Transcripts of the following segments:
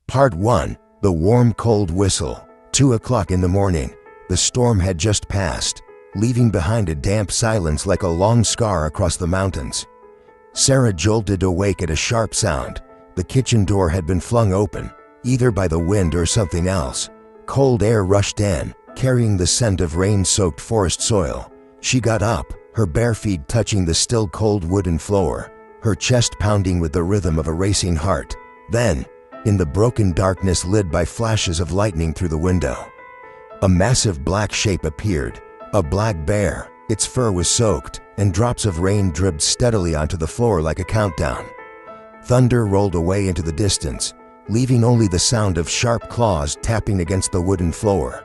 Part 1. The warm, cold whistle. 2 o'clock in the morning. The storm had just passed, leaving behind a damp silence like a long scar across the mountains. Sarah jolted awake at a sharp sound. The kitchen door had been flung open, either by the wind or something else. Cold air rushed in, carrying the scent of rain-soaked forest soil. She got up, her bare feet touching the still cold wooden floor, her chest pounding with the rhythm of a racing heart. Then, in the broken darkness lit by flashes of lightning through the window, a massive black shape appeared, a black bear. Its fur was soaked, and drops of rain dripped steadily onto the floor like a countdown. Thunder rolled away into the distance, leaving only the sound of sharp claws tapping against the wooden floor.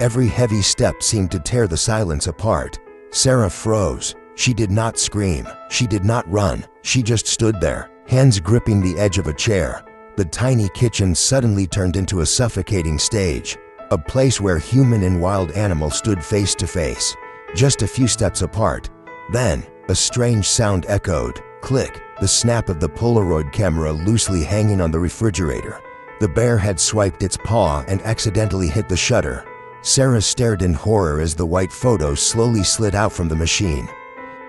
Every heavy step seemed to tear the silence apart. Sarah froze. She did not scream. She did not run. She just stood there, hands gripping the edge of a chair. The tiny kitchen suddenly turned into a suffocating stage, a place where human and wild animal stood face to face, just a few steps apart. Then, a strange sound echoed. Click, the snap of the Polaroid camera loosely hanging on the refrigerator. The bear had swiped its paw and accidentally hit the shutter. Sarah stared in horror as the white photo slowly slid out from the machine,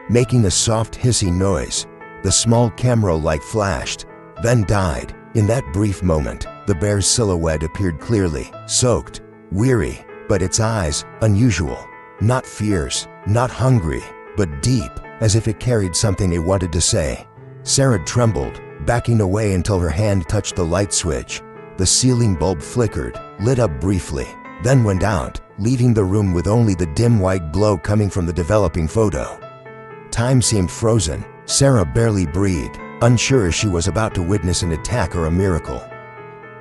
making a soft hissing noise. The small camera light flashed, then died. In that brief moment, the bear's silhouette appeared clearly, soaked, weary, but its eyes, unusual. Not fierce, not hungry, but deep, as if it carried something it wanted to say. Sarah trembled, backing away until her hand touched the light switch. The ceiling bulb flickered, lit up briefly, then went out, leaving the room with only the dim white glow coming from the developing photo. Time seemed frozen. Sarah barely breathed, unsure if she was about to witness an attack or a miracle.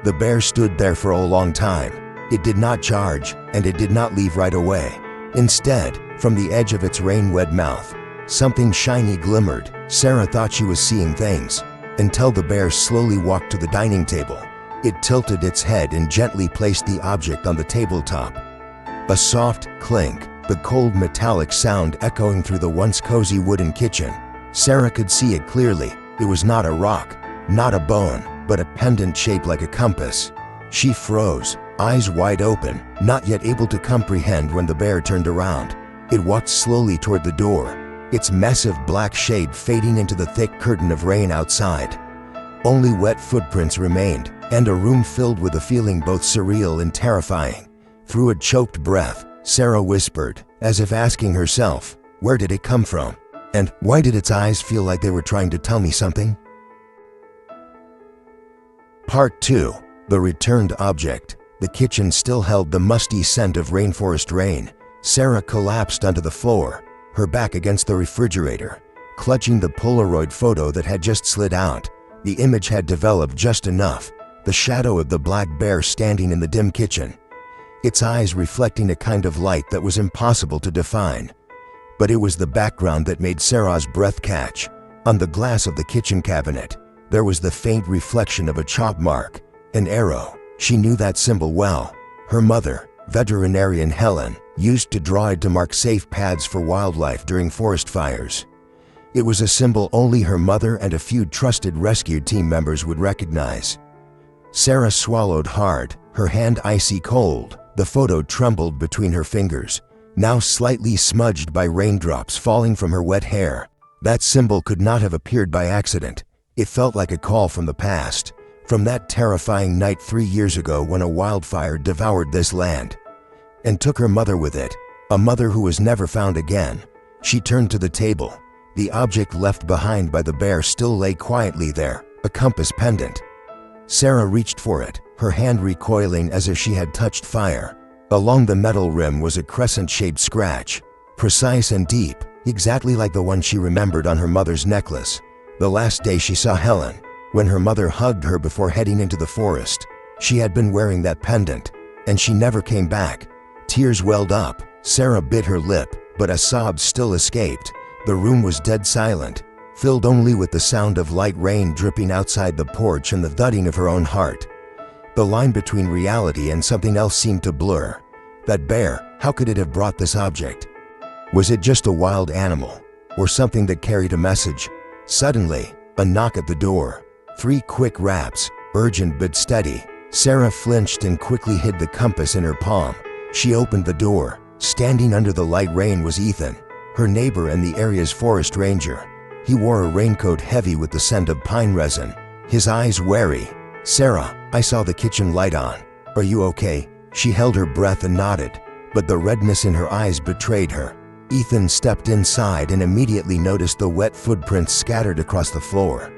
The bear stood there for a long time. It did not charge, and it did not leave right away. Instead, from the edge of its rain-wet mouth, something shiny glimmered. Sarah thought she was seeing things, until the bear slowly walked to the dining table. It tilted its head and gently placed the object on the tabletop. A soft clink, the cold metallic sound echoing through the once cozy wooden kitchen. Sarah could see it clearly. It was not a rock, not a bone, but a pendant shaped like a compass. She froze, eyes wide open, not yet able to comprehend when the bear turned around. It walked slowly toward the door, its massive black shade fading into the thick curtain of rain outside. Only wet footprints remained, and a room filled with a feeling both surreal and terrifying. Through a choked breath, Sarah whispered, as if asking herself, where did it come from? And why did its eyes feel like they were trying to tell me something? Part 2. The returned object. The kitchen still held the musty scent of rainforest rain. Sarah collapsed onto the floor, her back against the refrigerator, clutching the Polaroid photo that had just slid out. The image had developed just enough, the shadow of the black bear standing in the dim kitchen, its eyes reflecting a kind of light that was impossible to define. But it was the background that made Sarah's breath catch. On the glass of the kitchen cabinet, there was the faint reflection of a chop mark, an arrow. She knew that symbol well. Her mother, veterinarian Helen, used to draw it to mark safe paths for wildlife during forest fires. It was a symbol only her mother and a few trusted rescue team members would recognize. Sarah swallowed hard, her hand icy cold. The photo trembled between her fingers, now slightly smudged by raindrops falling from her wet hair. That symbol could not have appeared by accident. It felt like a call from the past, from that terrifying night 3 years ago when a wildfire devoured this land and took her mother with it, a mother who was never found again. She turned to the table. The object left behind by the bear still lay quietly there, a compass pendant. Sarah reached for it, her hand recoiling as if she had touched fire. Along the metal rim was a crescent-shaped scratch, precise and deep, exactly like the one she remembered on her mother's necklace. The last day she saw Helen, when her mother hugged her before heading into the forest, she had been wearing that pendant, and she never came back. Tears welled up. Sarah bit her lip, but a sob still escaped. The room was dead silent, filled only with the sound of light rain dripping outside the porch and the thudding of her own heart. The line between reality and something else seemed to blur. That bear, how could it have brought this object? Was it just a wild animal, or something that carried a message? Suddenly, a knock at the door. 3 quick raps, urgent but steady. Sarah flinched and quickly hid the compass in her palm. She opened the door. Standing under the light rain was Ethan, her neighbor and the area's forest ranger. He wore a raincoat heavy with the scent of pine resin, his eyes wary. "Sarah, I saw the kitchen light on. Are you okay?" She held her breath and nodded, but the redness in her eyes betrayed her. Ethan stepped inside and immediately noticed the wet footprints scattered across the floor.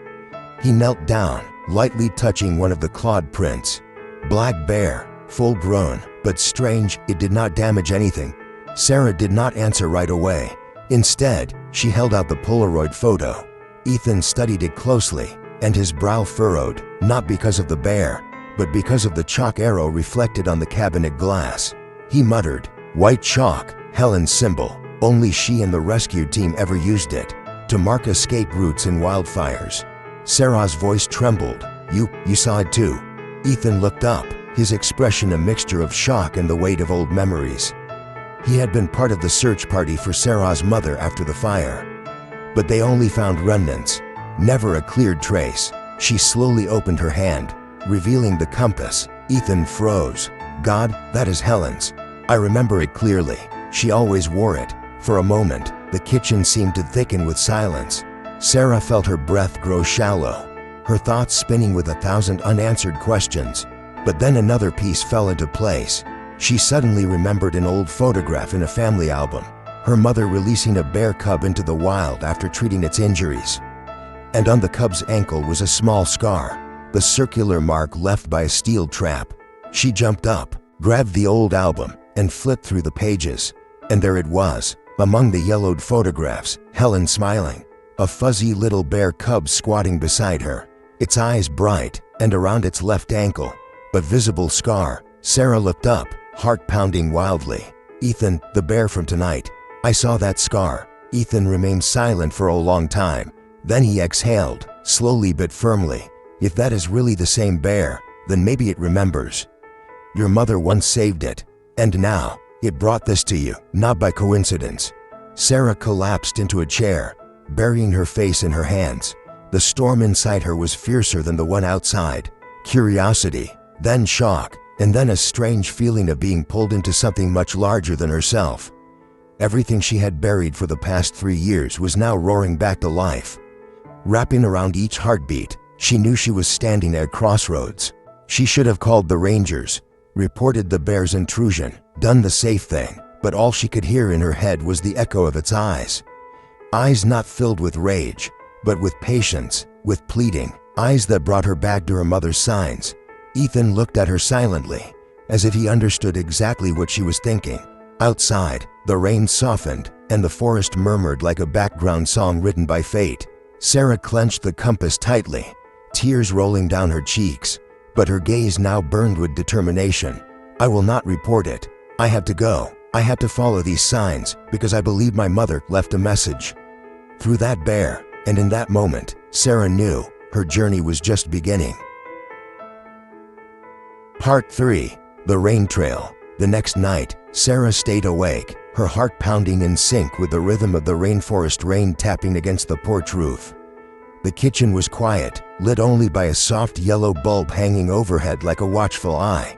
He knelt down, lightly touching one of the clawed prints. Black bear, full grown, but strange, it did not damage anything. Sarah did not answer right away. Instead, she held out the Polaroid photo. Ethan studied it closely, and his brow furrowed, not because of the bear, but because of the chalk arrow reflected on the cabinet glass. He muttered, "White chalk, Helen's symbol. Only she and the rescue team ever used it, to mark escape routes in wildfires." Sarah's voice trembled. You saw it too?" Ethan looked up, his expression a mixture of shock and the weight of old memories. He had been part of the search party for Sarah's mother after the fire. But they only found remnants, never a cleared trace. She slowly opened her hand, revealing the compass. Ethan froze. "God, that is Helen's. I remember it clearly. She always wore it." For a moment, the kitchen seemed to thicken with silence. Sarah felt her breath grow shallow, her thoughts spinning with 1,000 unanswered questions. But then another piece fell into place. She suddenly remembered an old photograph in a family album, her mother releasing a bear cub into the wild after treating its injuries. And on the cub's ankle was a small scar, the circular mark left by a steel trap. She jumped up, grabbed the old album, and flipped through the pages. And there it was, among the yellowed photographs, Helen smiling, a fuzzy little bear cub squatting beside her, its eyes bright, and around its left ankle, a visible scar. Sarah looked up, heart pounding wildly. "Ethan, the bear from tonight. I saw that scar." Ethan remained silent for a long time. Then he exhaled, slowly but firmly. "If that is really the same bear, then maybe it remembers. Your mother once saved it, and now, it brought this to you, not by coincidence." Sarah collapsed into a chair, burying her face in her hands. The storm inside her was fiercer than the one outside. Curiosity, then shock, and then a strange feeling of being pulled into something much larger than herself. Everything she had buried for the past 3 years was now roaring back to life. Wrapping around each heartbeat, she knew she was standing at a crossroads. She should have called the rangers, reported the bear's intrusion, done the safe thing, but all she could hear in her head was the echo of its eyes. Eyes not filled with rage, but with patience, with pleading, eyes that brought her back to her mother's signs. Ethan looked at her silently, as if he understood exactly what she was thinking. Outside, the rain softened, and the forest murmured like a background song written by fate. Sarah clenched the compass tightly, tears rolling down her cheeks, but her gaze now burned with determination. "I will not report it. I have to go. I have to follow these signs, because I believe my mother left a message." Through that bear, and in that moment, Sarah knew her journey was just beginning. Part 3. The Rain Trail. The next night, Sarah stayed awake, her heart pounding in sync with the rhythm of the rainforest rain tapping against the porch roof. The kitchen was quiet, lit only by a soft yellow bulb hanging overhead like a watchful eye.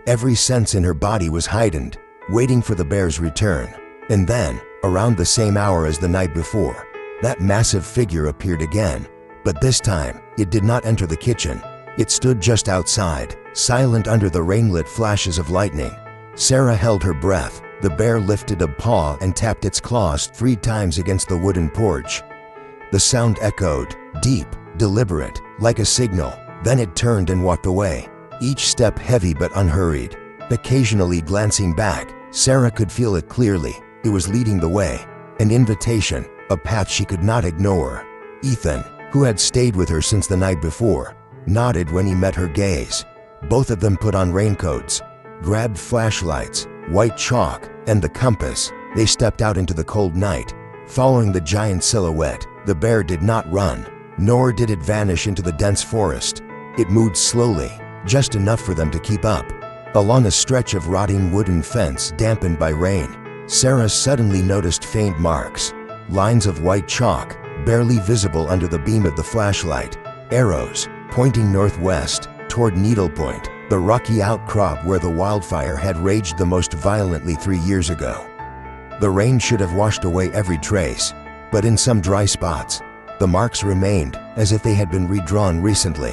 Every sense in her body was heightened, waiting for the bear's return. And then, around the same hour as the night before, that massive figure appeared again. But this time, it did not enter the kitchen. It stood just outside, silent under the rainlit flashes of lightning. Sarah held her breath. The bear lifted a paw and tapped its claws 3 times against the wooden porch. The sound echoed, deep, deliberate, like a signal. Then it turned and walked away, each step heavy but unhurried. Occasionally glancing back, Sarah could feel it clearly. It was leading the way, an invitation, a path she could not ignore. Ethan, who had stayed with her since the night before, nodded when he met her gaze. Both of them put on raincoats, grabbed flashlights, white chalk, and the compass. They stepped out into the cold night, following the giant silhouette. The bear did not run, nor did it vanish into the dense forest. It moved slowly, just enough for them to keep up. Along a stretch of rotting wooden fence dampened by rain, Sarah suddenly noticed faint marks, lines of white chalk, barely visible under the beam of the flashlight, arrows pointing northwest toward needlepoint. the rocky outcrop where the wildfire had raged the most violently 3 years ago. The rain should have washed away every trace, but in some dry spots, the marks remained as if they had been redrawn recently.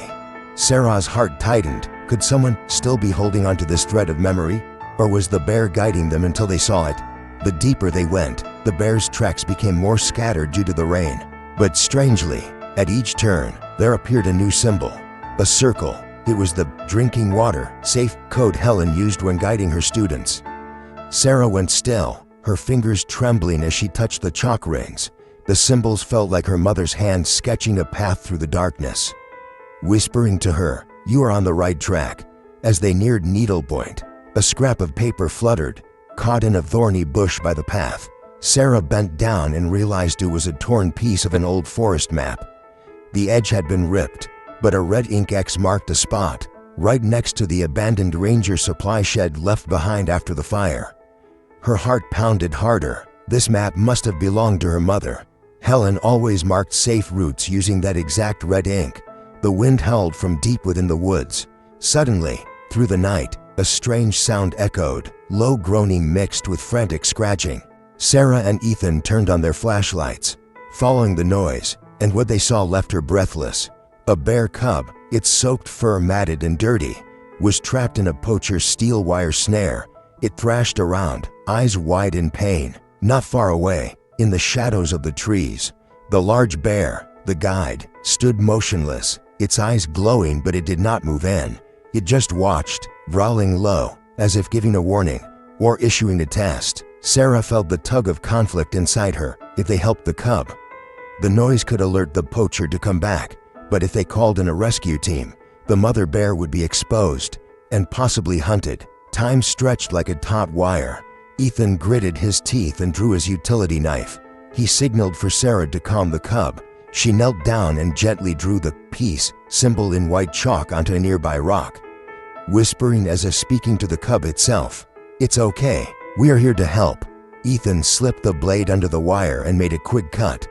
Sarah's heart tightened. Could someone still be holding onto this thread of memory? Or was the bear guiding them until they saw it? The deeper they went, the bear's tracks became more scattered due to the rain. But strangely, at each turn, there appeared a new symbol. A circle. It was the drinking water safe code Helen used when guiding her students. Sarah went still, her fingers trembling as she touched the chalk rings. The symbols felt like her mother's hand sketching a path through the darkness. Whispering to her, "You are on the right track." As they neared needlepoint, a scrap of paper fluttered, caught in a thorny bush by the path. Sarah bent down and realized it was a torn piece of an old forest map. The edge had been ripped, but a red ink X marked a spot, right next to the abandoned ranger supply shed left behind after the fire. Her heart pounded harder. This map must have belonged to her mother. Helen always marked safe routes using that exact red ink. The wind howled from deep within the woods. Suddenly, through the night, a strange sound echoed, low groaning mixed with frantic scratching. Sarah and Ethan turned on their flashlights, following the noise, and what they saw left her breathless. A bear cub, its soaked fur matted and dirty, was trapped in a poacher's steel wire snare. It thrashed around, eyes wide in pain. Not far away, in the shadows of the trees, the large bear, the guide, stood motionless, its eyes glowing, but it did not move in. It just watched, growling low, as if giving a warning or issuing a test. Sarah felt the tug of conflict inside her. If they helped the cub, the noise could alert the poacher to come back, but if they called in a rescue team, the mother bear would be exposed and possibly hunted. Time stretched like a taut wire. Ethan gritted his teeth and drew his utility knife. He signaled for Sarah to calm the cub. She knelt down and gently drew the peace symbol in white chalk onto a nearby rock, whispering as if speaking to the cub itself. "It's okay. We are here to help." Ethan slipped the blade under the wire and made a quick cut.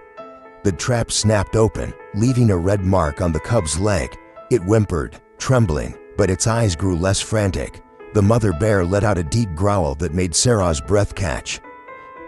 The trap snapped open, leaving a red mark on the cub's leg. It whimpered, trembling, but its eyes grew less frantic. The mother bear let out a deep growl that made Sarah's breath catch.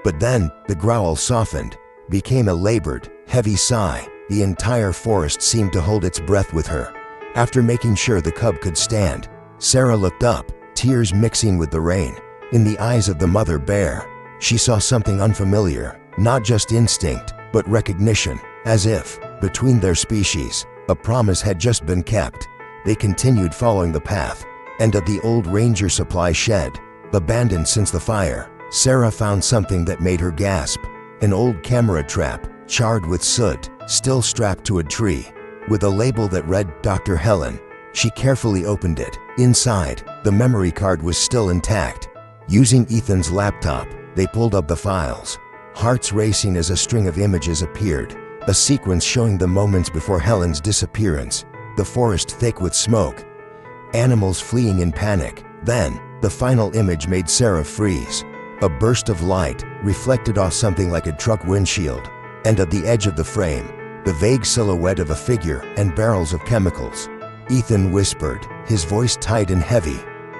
But then, the growl softened, became a labored, heavy sigh. The entire forest seemed to hold its breath with her. After making sure the cub could stand, Sarah looked up, tears mixing with the rain. In the eyes of the mother bear, she saw something unfamiliar, not just instinct, but recognition, as if, between their species, a promise had just been kept. They continued following the path, and at the old ranger supply shed, abandoned since the fire, Sarah found something that made her gasp. An old camera trap, charred with soot, still strapped to a tree, with a label that read Dr. Helen. She carefully opened it. Inside, the memory card was still intact. Using Ethan's laptop, they pulled up the files, hearts racing as a string of images appeared, a sequence showing the moments before Helen's disappearance, the forest thick with smoke, animals fleeing in panic. Then, the final image made Sarah freeze. A burst of light reflected off something like a truck windshield, and at the edge of the frame, the vague silhouette of a figure and barrels of chemicals. Ethan whispered, his voice tight and heavy,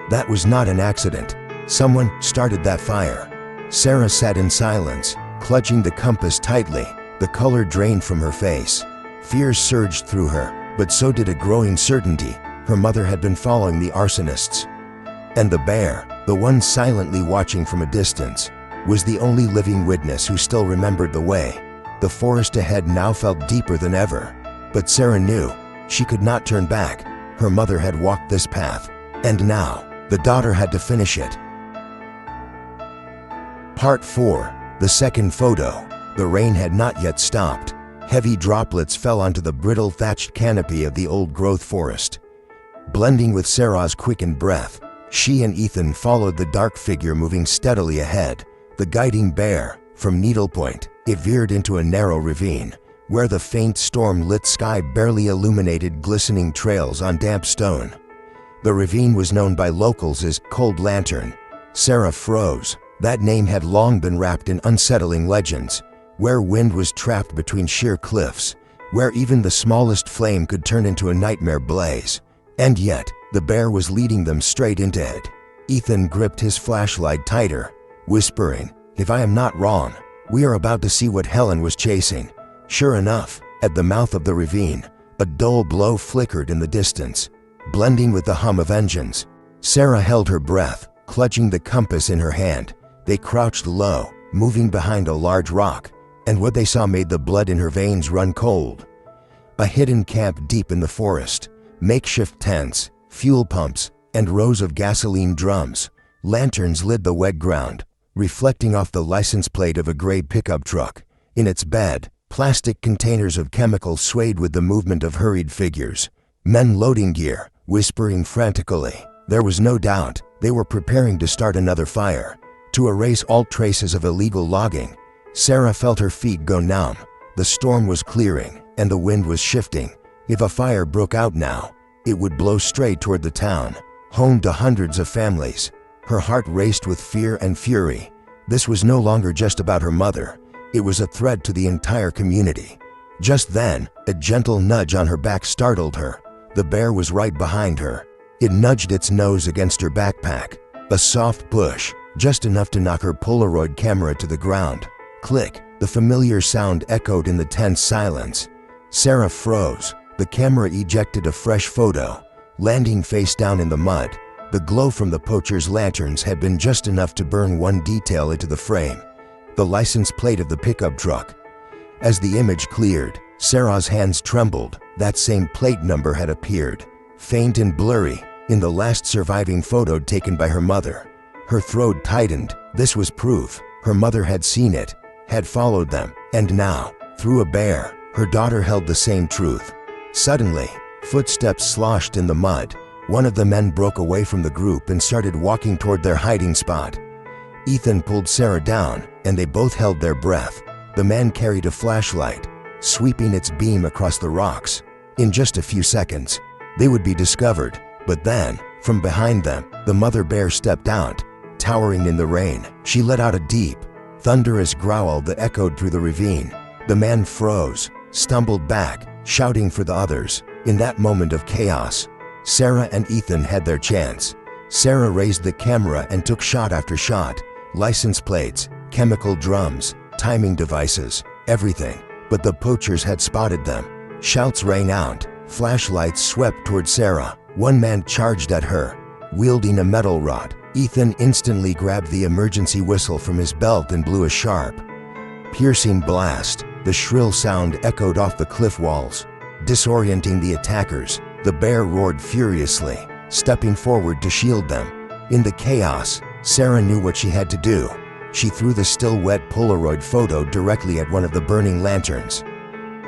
"That was not an accident. Someone started that fire." Sarah sat in silence, clutching the compass tightly. The color drained from her face. Fear surged through her, but so did a growing certainty. Her mother had been following the arsonists. And the bear, the one silently watching from a distance, was the only living witness who still remembered the way. The forest ahead now felt deeper than ever. But Sarah knew she could not turn back. Her mother had walked this path, and now the daughter had to finish it. Part 4. The second photo. The rain had not yet stopped. Heavy droplets fell onto the brittle thatched canopy of the old-growth forest. Blending with Sarah's quickened breath, she and Ethan followed the dark figure moving steadily ahead. The guiding bear, from needlepoint, it veered into a narrow ravine, where the faint storm-lit sky barely illuminated glistening trails on damp stone. The ravine was known by locals as Cold Lantern. Sarah froze. That name had long been wrapped in unsettling legends, where wind was trapped between sheer cliffs, where even the smallest flame could turn into a nightmare blaze. And yet, the bear was leading them straight into it. Ethan gripped his flashlight tighter, whispering, "If I am not wrong, we are about to see what Helen was chasing." Sure enough, at the mouth of the ravine, a dull glow flickered in the distance, blending with the hum of engines. Sarah held her breath, clutching the compass in her hand. They crouched low, moving behind a large rock, and what they saw made the blood in her veins run cold. A hidden camp deep in the forest, makeshift tents, fuel pumps, and rows of gasoline drums. Lanterns lit the wet ground, reflecting off the license plate of a gray pickup truck. In its bed, plastic containers of chemicals swayed with the movement of hurried figures. Men loading gear, whispering frantically. There was no doubt they were preparing to start another fire, to erase all traces of illegal logging. Sarah felt her feet go numb. The storm was clearing, and the wind was shifting. If a fire broke out now, it would blow straight toward the town, home to hundreds of families. Her heart raced with fear and fury. This was no longer just about her mother. It was a threat to the entire community. Just then, a gentle nudge on her back startled her. The bear was right behind her. It nudged its nose against her backpack. A soft push, just enough to knock her Polaroid camera to the ground. Click, the familiar sound echoed in the tense silence. Sarah froze. The camera ejected a fresh photo, landing face down in the mud. The glow from the poacher's lanterns had been just enough to burn one detail into the frame: the license plate of the pickup truck. As the image cleared, Sarah's hands trembled. That same plate number had appeared, faint and blurry, in the last surviving photo taken by her mother. Her throat tightened. This was proof. Her mother had seen it, had followed them, and now, through a bear, her daughter held the same truth. Suddenly, footsteps sloshed in the mud. One of the men broke away from the group and started walking toward their hiding spot. Ethan pulled Sarah down, and they both held their breath. The man carried a flashlight, sweeping its beam across the rocks. In just a few seconds, they would be discovered. But then, from behind them, the mother bear stepped out, towering in the rain. She let out a deep, thunderous growl that echoed through the ravine. The man froze, stumbled back, shouting for the others. In that moment of chaos, Sarah and Ethan had their chance. Sarah raised the camera and took shot after shot. License plates, chemical drums, timing devices, everything. But the poachers had spotted them. Shouts rang out. Flashlights swept toward Sarah. One man charged at her, wielding a metal rod. Ethan instantly grabbed the emergency whistle from his belt and blew a sharp, piercing blast. The shrill sound echoed off the cliff walls, disorienting the attackers. The bear roared furiously, stepping forward to shield them. In the chaos, Sarah knew what she had to do. She threw the still wet Polaroid photo directly at one of the burning lanterns.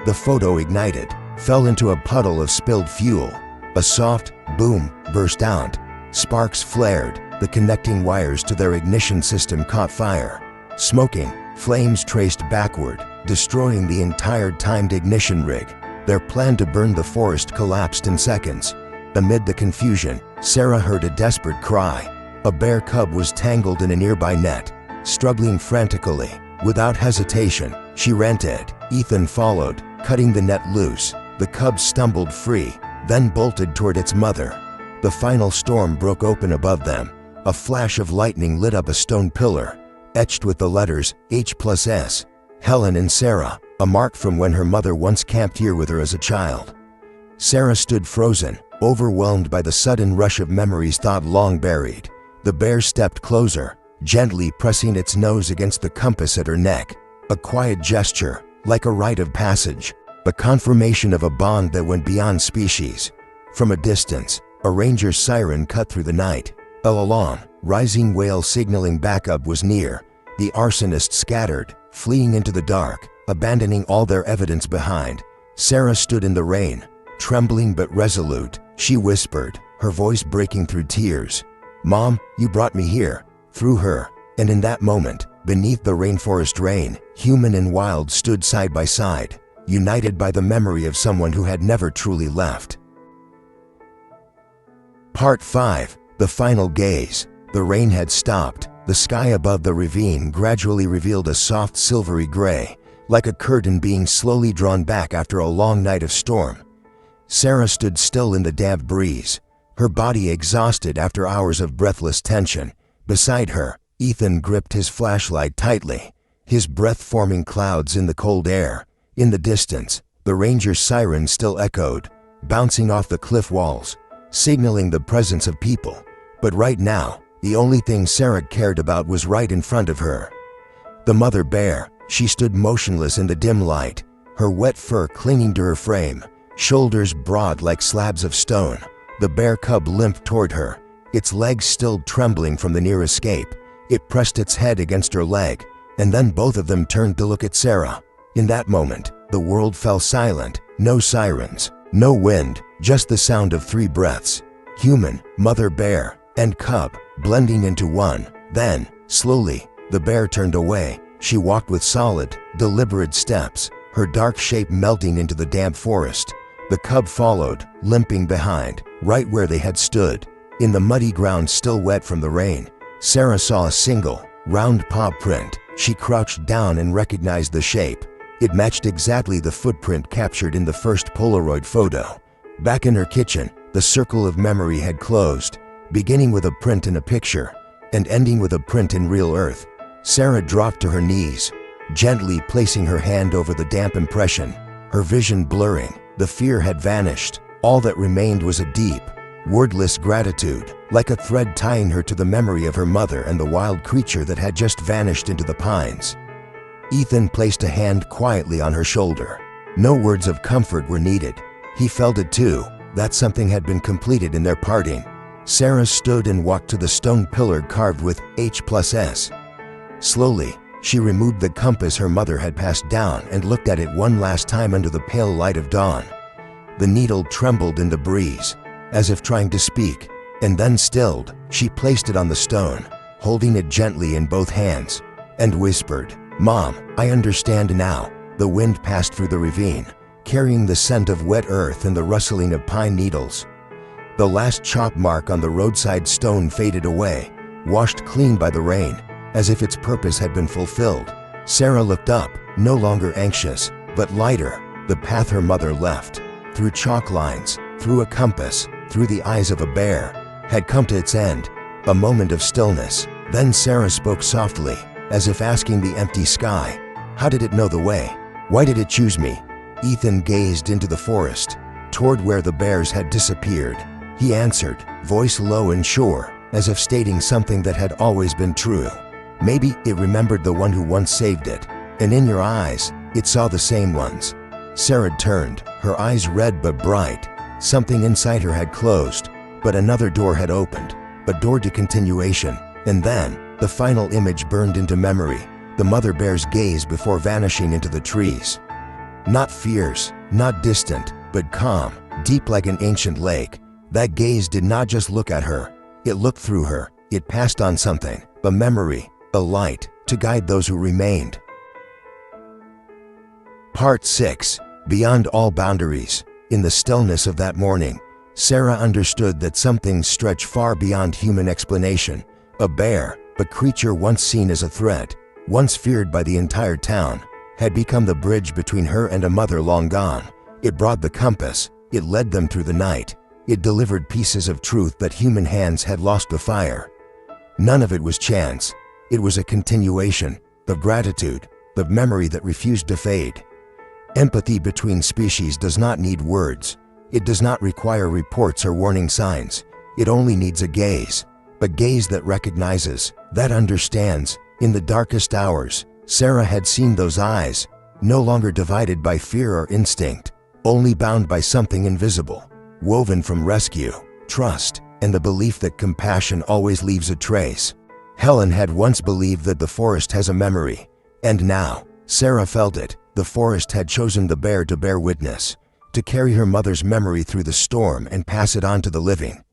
The photo ignited, fell into a puddle of spilled fuel. A soft boom burst out. Sparks flared. The connecting wires to their ignition system caught fire. Smoking, flames traced backward, destroying the entire timed ignition rig. Their plan to burn the forest collapsed in seconds. Amid the confusion, Sarah heard a desperate cry. A bear cub was tangled in a nearby net, struggling frantically. Without hesitation, she ran to it. Ethan followed, cutting the net loose. The cub stumbled free, then bolted toward its mother. The final storm broke open above them. A flash of lightning lit up a stone pillar, etched with the letters H+S. Helen and Sarah, a mark from when her mother once camped here with her as a child. Sarah stood frozen, overwhelmed by the sudden rush of memories thought long buried. The bear stepped closer, gently pressing its nose against the compass at her neck. A quiet gesture, like a rite of passage, a confirmation of a bond that went beyond species. From a distance, a ranger's siren cut through the night. A long, rising wail signaling backup was near. The arsonists scattered, fleeing into the dark, abandoning all their evidence behind. Sarah stood in the rain, trembling but resolute. She whispered, her voice breaking through tears, "Mom, you brought me here." Through her, and in that moment, beneath the rainforest rain, human and wild stood side by side, united by the memory of someone who had never truly left. Part 5. The Final Gaze. The rain had stopped. The sky above the ravine gradually revealed a soft silvery gray, like a curtain being slowly drawn back after a long night of storm. Sarah stood still in the damp breeze, her body exhausted after hours of breathless tension. Beside her, Ethan gripped his flashlight tightly, his breath forming clouds in the cold air. In the distance, the ranger's siren still echoed, bouncing off the cliff walls, signaling the presence of people. But right now, the only thing Sarah cared about was right in front of her. The mother bear. She stood motionless in the dim light, her wet fur clinging to her frame, shoulders broad like slabs of stone. The bear cub limped toward her, its legs still trembling from the near escape. It pressed its head against her leg, and then both of them turned to look at Sarah. In that moment, the world fell silent. No sirens, no wind, just the sound of 3 breaths. Human, mother bear, and cub, blending into one. Then, slowly, the bear turned away. She walked with solid, deliberate steps, her dark shape melting into the damp forest. The cub followed, limping behind, right where they had stood. In the muddy ground still wet from the rain, Sarah saw a single, round paw print. She crouched down and recognized the shape. It matched exactly the footprint captured in the first Polaroid photo. Back in her kitchen, the circle of memory had closed, beginning with a print in a picture, and ending with a print in real earth. Sarah dropped to her knees, gently placing her hand over the damp impression, her vision blurring. The fear had vanished. All that remained was a deep, wordless gratitude, like a thread tying her to the memory of her mother and the wild creature that had just vanished into the pines. Ethan placed a hand quietly on her shoulder. No words of comfort were needed. He felt it too, that something had been completed in their parting. Sarah stood and walked to the stone pillar carved with H+S. Slowly, she removed the compass her mother had passed down and looked at it one last time under the pale light of dawn. The needle trembled in the breeze, as if trying to speak, and then stilled. She placed it on the stone, holding it gently in both hands, and whispered, "Mom, I understand now." The wind passed through the ravine, carrying the scent of wet earth and the rustling of pine needles. The last chalk mark on the roadside stone faded away, washed clean by the rain, as if its purpose had been fulfilled. Sarah looked up, no longer anxious, but lighter. The path her mother left, through chalk lines, through a compass, through the eyes of a bear, had come to its end. A moment of stillness. Then Sarah spoke softly, as if asking the empty sky, "How did it know the way? Why did it choose me?" Ethan gazed into the forest, toward where the bears had disappeared. He answered, voice low and sure, as if stating something that had always been true. "Maybe it remembered the one who once saved it, and in your eyes, it saw the same ones." Sarah turned, her eyes red but bright. Something inside her had closed, but another door had opened, a door to continuation. And then, the final image burned into memory, the mother bear's gaze before vanishing into the trees. Not fierce, not distant, but calm, deep like an ancient lake. That gaze did not just look at her, it looked through her. It passed on something, a memory, a light, to guide those who remained. Part 6. Beyond all boundaries. In the stillness of that morning, Sarah understood that something stretched far beyond human explanation. A bear, a creature once seen as a threat, once feared by the entire town, had become the bridge between her and a mother long gone. It brought the compass, it led them through the night, it delivered pieces of truth that human hands had lost the fire. None of it was chance. It was a continuation, of gratitude, of memory that refused to fade. Empathy between species does not need words. It does not require reports or warning signs. It only needs a gaze that recognizes, that understands. In the darkest hours, Sarah had seen those eyes, no longer divided by fear or instinct, only bound by something invisible, woven from rescue, trust, and the belief that compassion always leaves a trace. Helen had once believed that the forest has a memory, and now, Sarah felt it. The forest had chosen the bear to bear witness, to carry her mother's memory through the storm and pass it on to the living.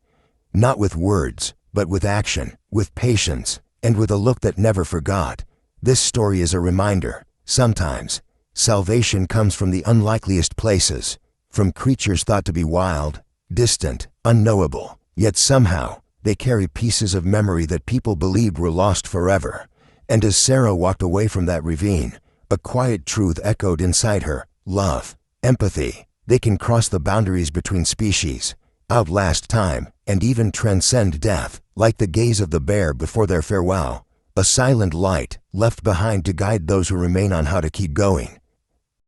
Not with words, but with action, with patience, and with a look that never forgot. This story is a reminder. Sometimes, salvation comes from the unlikeliest places, from creatures thought to be wild, distant, unknowable, yet somehow, they carry pieces of memory that people believed were lost forever. And as Sarah walked away from that ravine, a quiet truth echoed inside her: love, empathy, They can cross the boundaries between species, outlast time, and even transcend death, like the gaze of the bear before their farewell, a silent light left behind to guide those who remain on how to keep going.